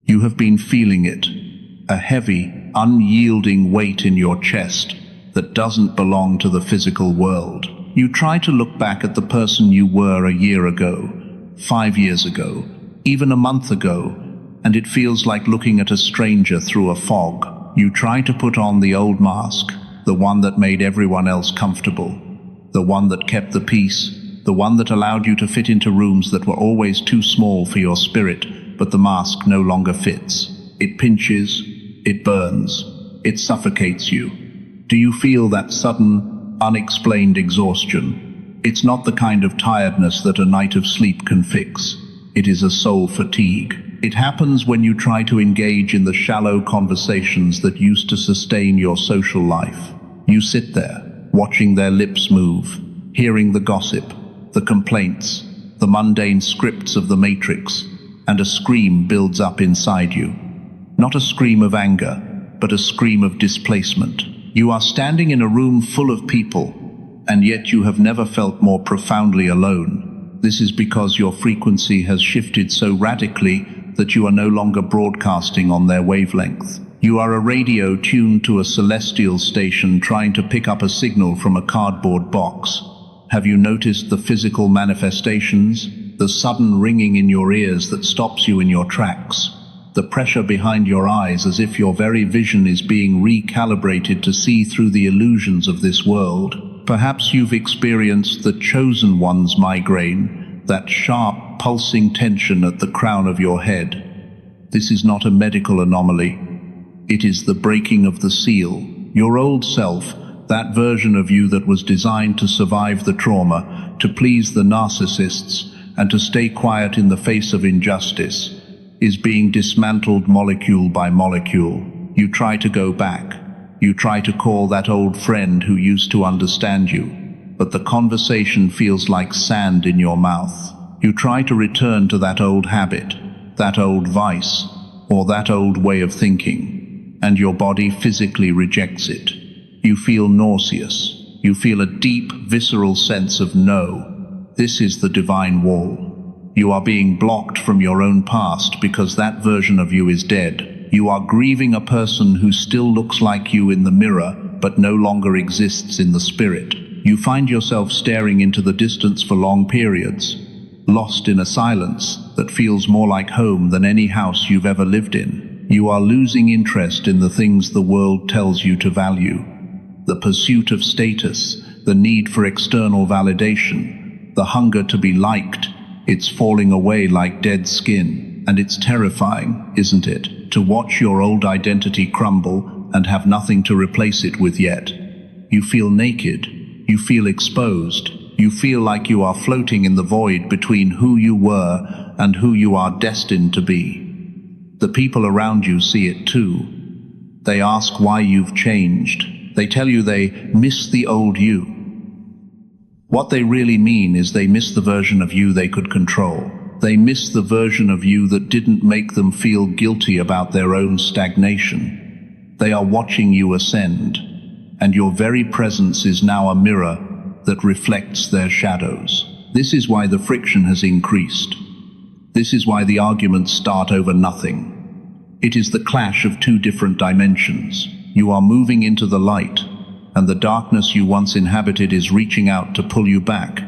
You have been feeling it, a heavy, unyielding weight in your chest that doesn't belong to the physical world. You try to look back at the person you were a year ago, 5 years ago, even a month ago, and it feels like looking at a stranger through a fog. You try to put on the old mask, the one that made everyone else comfortable, the one that kept the peace, the one that allowed you to fit into rooms that were always too small for your spirit, but the mask no longer fits. It pinches, it burns, it suffocates you. Do you feel that sudden, unexplained exhaustion? It's not the kind of tiredness that a night of sleep can fix. It is a soul fatigue. It happens when you try to engage in the shallow conversations that used to sustain your social life. You sit there, watching their lips move, hearing the gossip, the complaints, the mundane scripts of the Matrix, and a scream builds up inside you. Not a scream of anger, but a scream of displacement. You are standing in a room full of people, and yet you have never felt more profoundly alone. This is because your frequency has shifted so radically that you are no longer broadcasting on their wavelength. You are a radio tuned to a celestial station trying to pick up a signal from a cardboard box. Have you noticed the physical manifestations? The sudden ringing in your ears that stops you in your tracks? The pressure behind your eyes as if your very vision is being recalibrated to see through the illusions of this world? Perhaps you've experienced the chosen one's migraine, that sharp, pulsing tension at the crown of your head. This is not a medical anomaly. It is the breaking of the seal. Your old self, that version of you that was designed to survive the trauma, to please the narcissists, and to stay quiet in the face of injustice, is being dismantled molecule by molecule. You try to go back. You try to call that old friend who used to understand you, but the conversation feels like sand in your mouth. You try to return to that old habit, that old vice, or that old way of thinking, and your body physically rejects it. You feel nauseous. You feel a deep, visceral sense of no. This is the divine wall. You are being blocked from your own past because that version of you is dead. You are grieving a person who still looks like you in the mirror, but no longer exists in the spirit. You find yourself staring into the distance for long periods, lost in a silence that feels more like home than any house you've ever lived in. You are losing interest in the things the world tells you to value. The pursuit of status, the need for external validation, the hunger to be liked, it's falling away like dead skin. And it's terrifying, isn't it, to watch your old identity crumble and have nothing to replace it with yet. You feel naked, you feel exposed, you feel like you are floating in the void between who you were and who you are destined to be. The people around you see it too. They ask why you've changed. They tell you they miss the old you. What they really mean is they miss the version of you they could control. They miss the version of you that didn't make them feel guilty about their own stagnation. They are watching you ascend, and your very presence is now a mirror that reflects their shadows. This is why the friction has increased. This is why the arguments start over nothing. It is the clash of two different dimensions. You are moving into the light, and the darkness you once inhabited is reaching out to pull you back,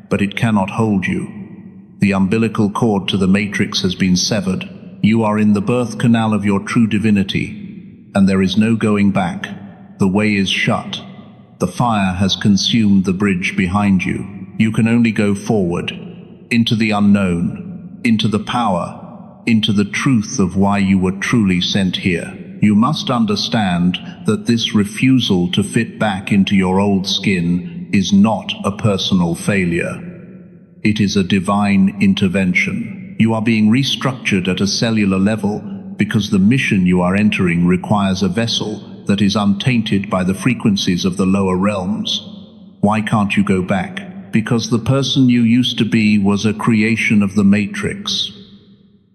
but it cannot hold you. The umbilical cord to the Matrix has been severed. You are in the birth canal of your true divinity, and there is no going back. The way is shut. The fire has consumed the bridge behind you. You can only go forward, into the unknown, into the power, into the truth of why you were truly sent here. You must understand that this refusal to fit back into your old skin is not a personal failure. It is a divine intervention. You are being restructured at a cellular level because the mission you are entering requires a vessel that is untainted by the frequencies of the lower realms. Why can't you go back? Because the person you used to be was a creation of the Matrix.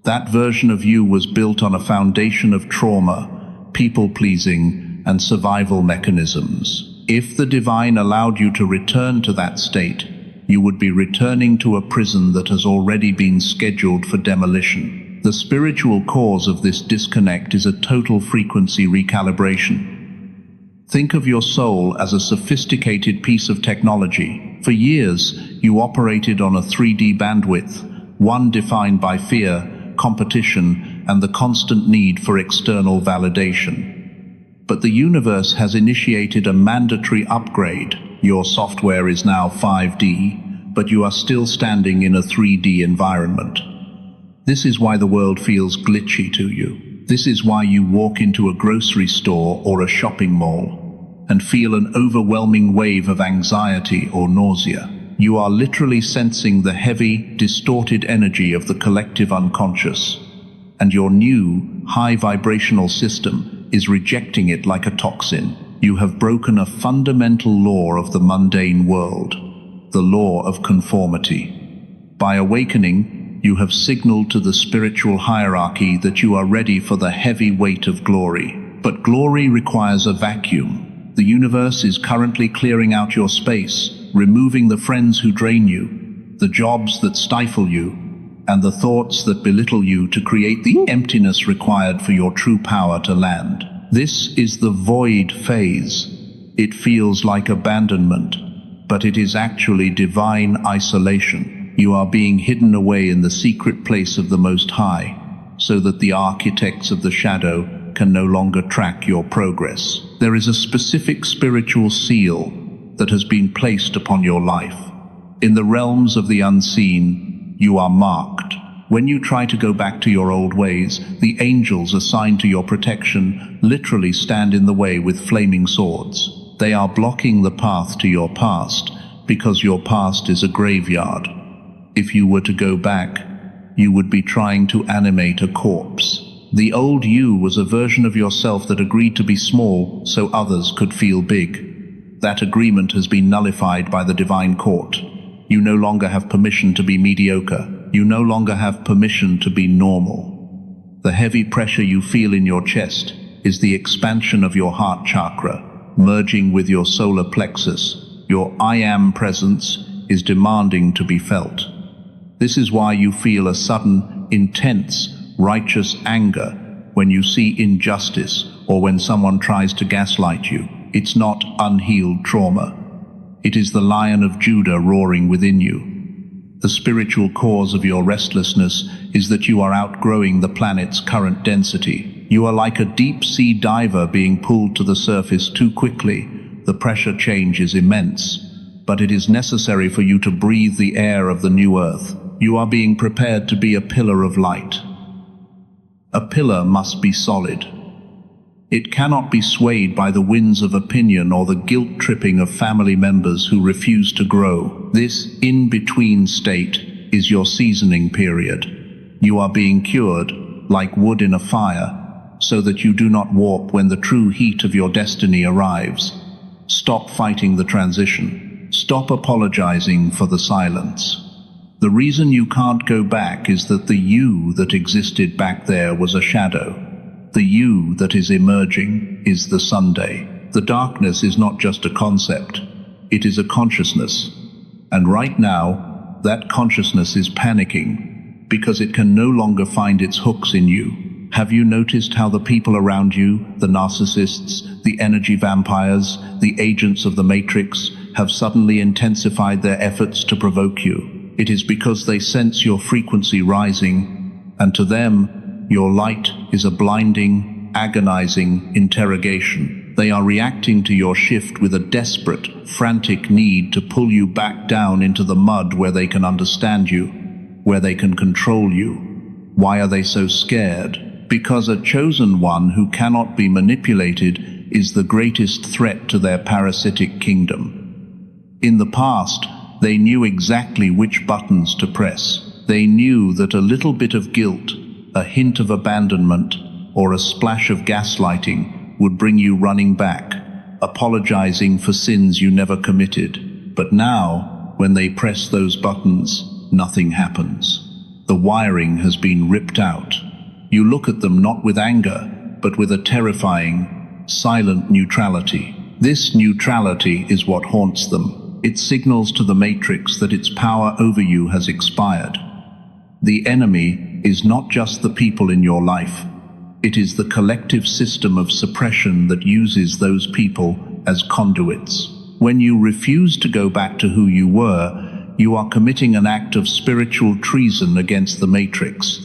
That version of you was built on a foundation of trauma, people-pleasing, and survival mechanisms. If the divine allowed you to return to that state, you would be returning to a prison that has already been scheduled for demolition. The spiritual cause of this disconnect is a total frequency recalibration. Think of your soul as a sophisticated piece of technology. For years, you operated on a 3D bandwidth, one defined by fear, competition, and the constant need for external validation. But the universe has initiated a mandatory upgrade. Your software is now 5D, but you are still standing in a 3D environment. This is why the world feels glitchy to you. This is why you walk into a grocery store or a shopping mall and feel an overwhelming wave of anxiety or nausea. You are literally sensing the heavy, distorted energy of the collective unconscious, and your new, high vibrational system is rejecting it like a toxin. You have broken a fundamental law of the mundane world, the law of conformity. By awakening, you have signaled to the spiritual hierarchy that you are ready for the heavy weight of glory. But glory requires a vacuum. The universe is currently clearing out your space, removing the friends who drain you, the jobs that stifle you, and the thoughts that belittle you to create the emptiness required for your true power to land. This is the void phase. It feels like abandonment, but it is actually divine isolation. You are being hidden away in the secret place of the Most High, so that the architects of the shadow can no longer track your progress. There is a specific spiritual seal that has been placed upon your life. In the realms of the unseen, you are marked. When you try to go back to your old ways, the angels assigned to your protection literally stand in the way with flaming swords. They are blocking the path to your past, because your past is a graveyard. If you were to go back, you would be trying to animate a corpse. The old you was a version of yourself that agreed to be small so others could feel big. That agreement has been nullified by the divine court. You no longer have permission to be mediocre. You no longer have permission to be normal. The heavy pressure you feel in your chest is the expansion of your heart chakra, merging with your solar plexus. Your I am presence is demanding to be felt. This is why you feel a sudden, intense, righteous anger when you see injustice or when someone tries to gaslight you. It's not unhealed trauma. It is the Lion of Judah roaring within you. The spiritual cause of your restlessness is that you are outgrowing the planet's current density. You are like a deep-sea diver being pulled to the surface too quickly. The pressure change is immense, but it is necessary for you to breathe the air of the new earth. You are being prepared to be a pillar of light. A pillar must be solid. It cannot be swayed by the winds of opinion or the guilt-tripping of family members who refuse to grow. This in-between state is your seasoning period. You are being cured, like wood in a fire, so that you do not warp when the true heat of your destiny arrives. Stop fighting the transition. Stop apologizing for the silence. The reason you can't go back is that the you that existed back there was a shadow. The you that is emerging is the Sunday. The darkness is not just a concept, it is a consciousness. And right now, that consciousness is panicking because it can no longer find its hooks in you. Have you noticed how the people around you, the narcissists, the energy vampires, the agents of the Matrix, have suddenly intensified their efforts to provoke you? It is because they sense your frequency rising, and to them, your light is a blinding, agonizing interrogation. They are reacting to your shift with a desperate, frantic need to pull you back down into the mud where they can understand you, where they can control you. Why are they so scared? Because a chosen one who cannot be manipulated is the greatest threat to their parasitic kingdom. In the past, they knew exactly which buttons to press. They knew that a little bit of guilt, a hint of abandonment, or a splash of gaslighting would bring you running back, apologizing for sins you never committed. But now, when they press those buttons, nothing happens. The wiring has been ripped out. You look at them not with anger, but with a terrifying, silent neutrality. This neutrality is what haunts them. It signals to the Matrix that its power over you has expired. The enemy is not just the people in your life. It is the collective system of suppression that uses those people as conduits. When you refuse to go back to who you were, you are committing an act of spiritual treason against the Matrix.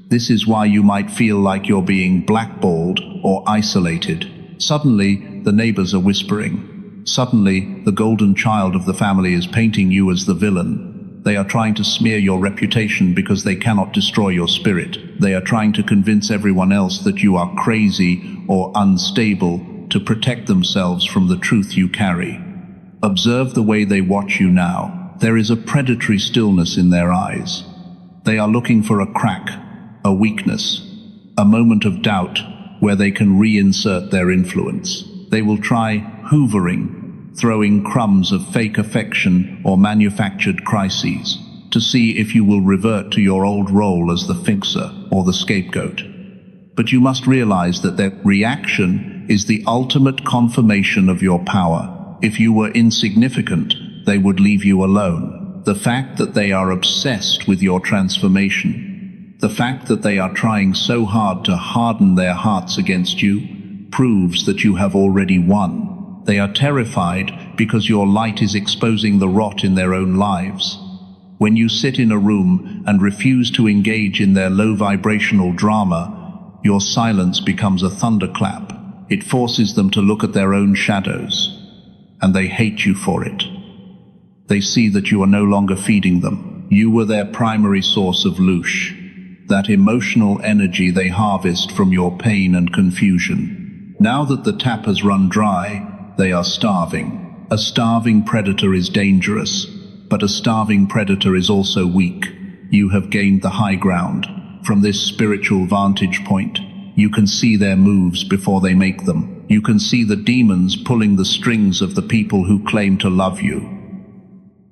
This is why you might feel like you're being blackballed or isolated. Suddenly, the neighbors are whispering. Suddenly, the golden child of the family is painting you as the villain. They are trying to smear your reputation because they cannot destroy your spirit. They are trying to convince everyone else that you are crazy or unstable to protect themselves from the truth you carry. Observe the way they watch you now. There is a predatory stillness in their eyes. They are looking for a crack, a weakness, a moment of doubt where they can reinsert their influence. They will try hoovering, throwing crumbs of fake affection or manufactured crises to see if you will revert to your old role as the fixer or the scapegoat. But you must realize that their reaction is the ultimate confirmation of your power. If you were insignificant, they would leave you alone. The fact that they are obsessed with your transformation, the fact that they are trying so hard to harden their hearts against you, proves that you have already won. They are terrified because your light is exposing the rot in their own lives. When you sit in a room and refuse to engage in their low vibrational drama, your silence becomes a thunderclap. It forces them to look at their own shadows, and they hate you for it. They see that you are no longer feeding them. You were their primary source of loosh, that emotional energy they harvest from your pain and confusion. Now that the tap has run dry, they are starving. A starving predator is dangerous, but a starving predator is also weak. You have gained the high ground. From this spiritual vantage point, you can see their moves before they make them. You can see the demons pulling the strings of the people who claim to love you.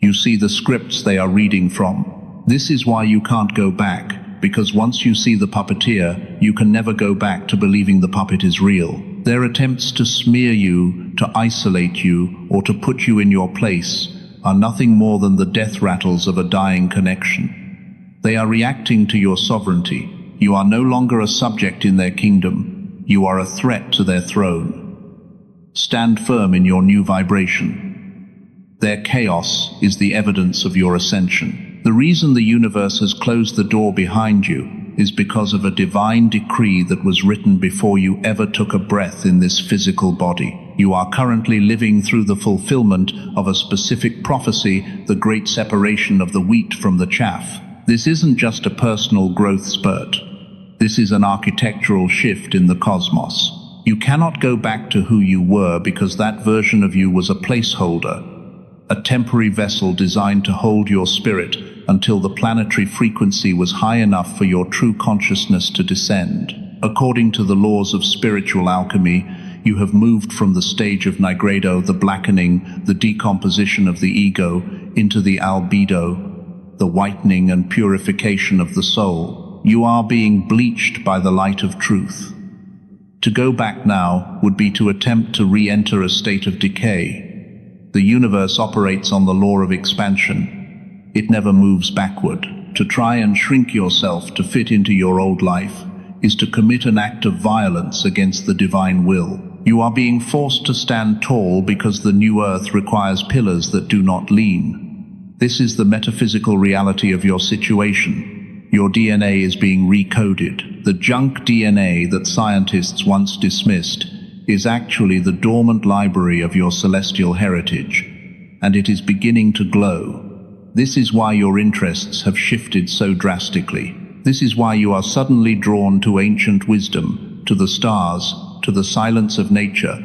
You see the scripts they are reading from. This is why you can't go back. Because once you see the puppeteer, you can never go back to believing the puppet is real. Their attempts to smear you, to isolate you, or to put you in your place are nothing more than the death rattles of a dying connection. They are reacting to your sovereignty. You are no longer a subject in their kingdom. You are a threat to their throne. Stand firm in your new vibration. Their chaos is the evidence of your ascension. The reason the universe has closed the door behind you is because of a divine decree that was written before you ever took a breath in this physical body. You are currently living through the fulfillment of a specific prophecy, the great separation of the wheat from the chaff. This isn't just a personal growth spurt. This is an architectural shift in the cosmos. You cannot go back to who you were because that version of you was a placeholder, a temporary vessel designed to hold your spirit until the planetary frequency was high enough for your true consciousness to descend. According to the laws of spiritual alchemy, you have moved from the stage of nigredo, the blackening, the decomposition of the ego, into the albedo, the whitening and purification of the soul. You are being bleached by the light of truth. To go back now would be to attempt to re-enter a state of decay. The universe operates on the law of expansion. It never moves backward. To try and shrink yourself to fit into your old life is to commit an act of violence against the divine will. You are being forced to stand tall because the new earth requires pillars that do not lean. This is the metaphysical reality of your situation. Your DNA is being recoded. The junk DNA that scientists once dismissed is actually the dormant library of your celestial heritage, and it is beginning to glow. This is why your interests have shifted so drastically. This is why you are suddenly drawn to ancient wisdom, to the stars, to the silence of nature,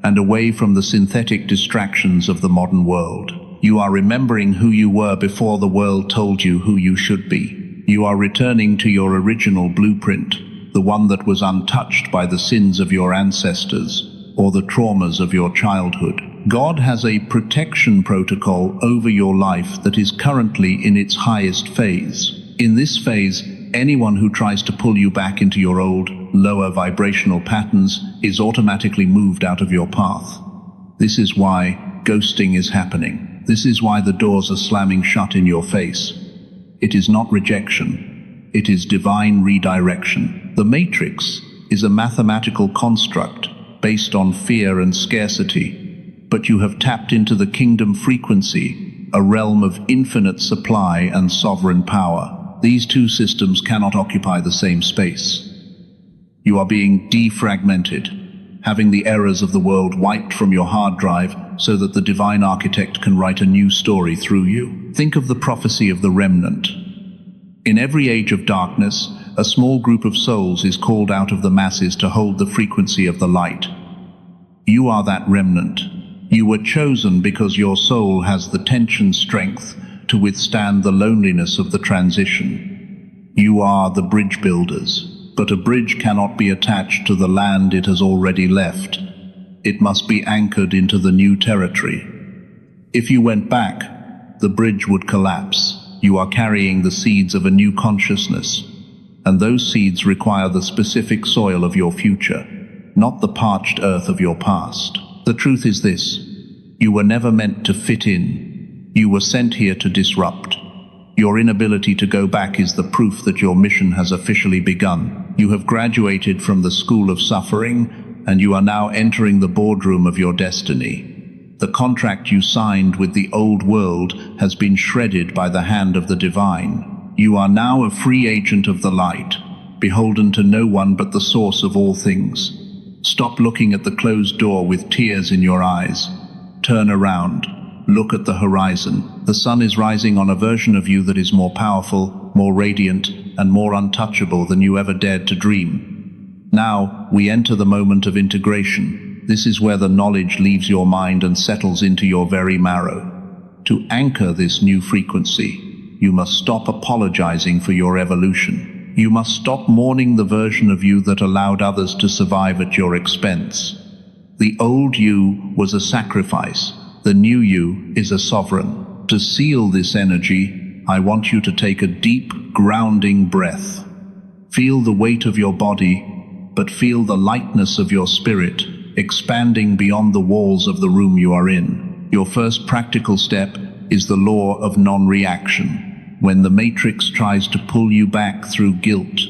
and away from the synthetic distractions of the modern world. You are remembering who you were before the world told you who you should be. You are returning to your original blueprint, the one that was untouched by the sins of your ancestors or the traumas of your childhood. God has a protection protocol over your life that is currently in its highest phase. In this phase, anyone who tries to pull you back into your old, lower vibrational patterns is automatically moved out of your path. This is why ghosting is happening. This is why the doors are slamming shut in your face. It is not rejection. It is divine redirection. The Matrix is a mathematical construct based on fear and scarcity, but you have tapped into the kingdom frequency, a realm of infinite supply and sovereign power. These two systems cannot occupy the same space. You are being defragmented, having the errors of the world wiped from your hard drive so that the divine architect can write a new story through you. Think of the prophecy of the remnant. In every age of darkness, a small group of souls is called out of the masses to hold the frequency of the light. You are that remnant. You were chosen because your soul has the tension strength to withstand the loneliness of the transition. You are the bridge builders, but a bridge cannot be attached to the land it has already left. It must be anchored into the new territory. If you went back, the bridge would collapse. You are carrying the seeds of a new consciousness, and those seeds require the specific soil of your future, not the parched earth of your past. The truth is this: you were never meant to fit in. You were sent here to disrupt. Your inability to go back is the proof that your mission has officially begun. You have graduated from the school of suffering, and you are now entering the boardroom of your destiny. The contract you signed with the old world has been shredded by the hand of the divine. You are now a free agent of the light, beholden to no one but the source of all things. Stop looking at the closed door with tears in your eyes. Turn around. Look at the horizon. The sun is rising on a version of you that is more powerful, more radiant, and more untouchable than you ever dared to dream. Now, we enter the moment of integration. This is where the knowledge leaves your mind and settles into your very marrow. To anchor this new frequency, you must stop apologizing for your evolution. You must stop mourning the version of you that allowed others to survive at your expense. The old you was a sacrifice. The new you is a sovereign. To seal this energy, I want you to take a deep, grounding breath. Feel the weight of your body, but feel the lightness of your spirit, expanding beyond the walls of the room you are in. Your first practical step is the law of non-reaction. When the Matrix tries to pull you back through guilt,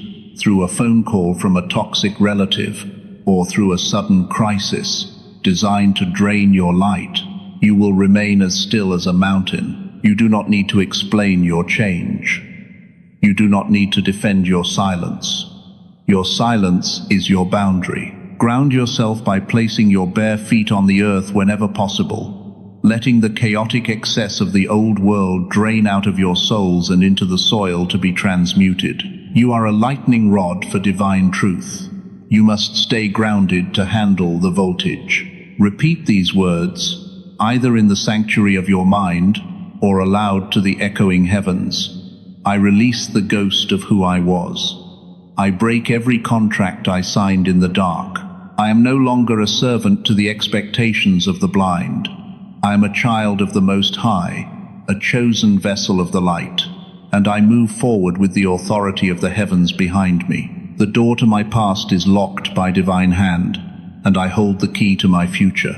through a phone call from a toxic relative, or through a sudden crisis designed to drain your light, you will remain as still as a mountain. You do not need to explain your change. You do not need to defend your silence. Your silence is your boundary. Ground yourself by placing your bare feet on the earth whenever possible, letting the chaotic excess of the old world drain out of your souls and into the soil to be transmuted. You are a lightning rod for divine truth. You must stay grounded to handle the voltage. Repeat these words, either in the sanctuary of your mind or aloud to the echoing heavens. I release the ghost of who I was. I break every contract I signed in the dark. I am no longer a servant to the expectations of the blind. I am a child of the Most High, a chosen vessel of the light, and I move forward with the authority of the heavens behind me. The door to my past is locked by divine hand, and I hold the key to my future.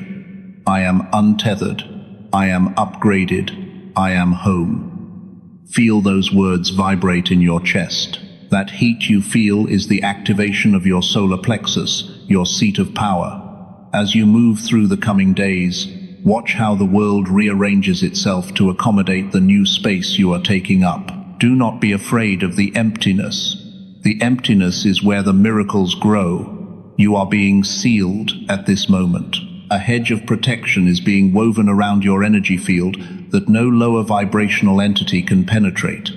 I am untethered. I am upgraded. I am home. Feel those words vibrate in your chest. That heat you feel is the activation of your solar plexus, your seat of power. As you move through the coming days, watch how the world rearranges itself to accommodate the new space you are taking up. Do not be afraid of the emptiness. The emptiness is where the miracles grow. You are being sealed at this moment. A hedge of protection is being woven around your energy field that no lower vibrational entity can penetrate.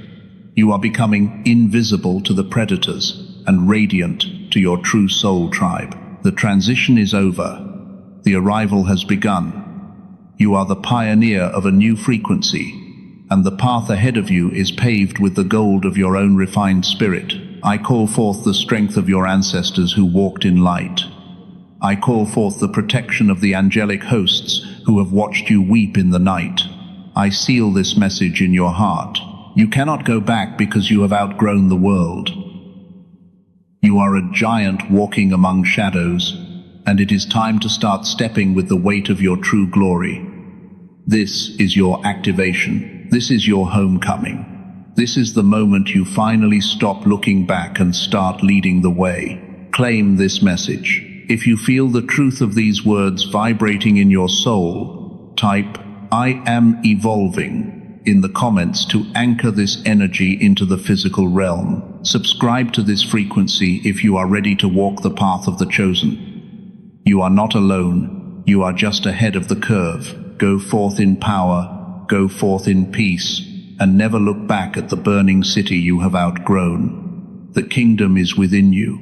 You are becoming invisible to the predators and radiant to your true soul tribe. The transition is over. The arrival has begun. You are the pioneer of a new frequency, and the path ahead of you is paved with the gold of your own refined spirit. I call forth the strength of your ancestors who walked in light. I call forth the protection of the angelic hosts who have watched you weep in the night. I seal this message in your heart. You cannot go back because you have outgrown the world. You are a giant walking among shadows, and it is time to start stepping with the weight of your true glory. This is your activation. This is your homecoming. This is the moment you finally stop looking back and start leading the way. Claim this message. If you feel the truth of these words vibrating in your soul, type "I am evolving" in the comments to anchor this energy into the physical realm. Subscribe to this frequency if you are ready to walk the path of the chosen. You are not alone. You are just ahead of the curve. Go forth in power, go forth in peace, and never look back at the burning city you have outgrown. The kingdom is within you.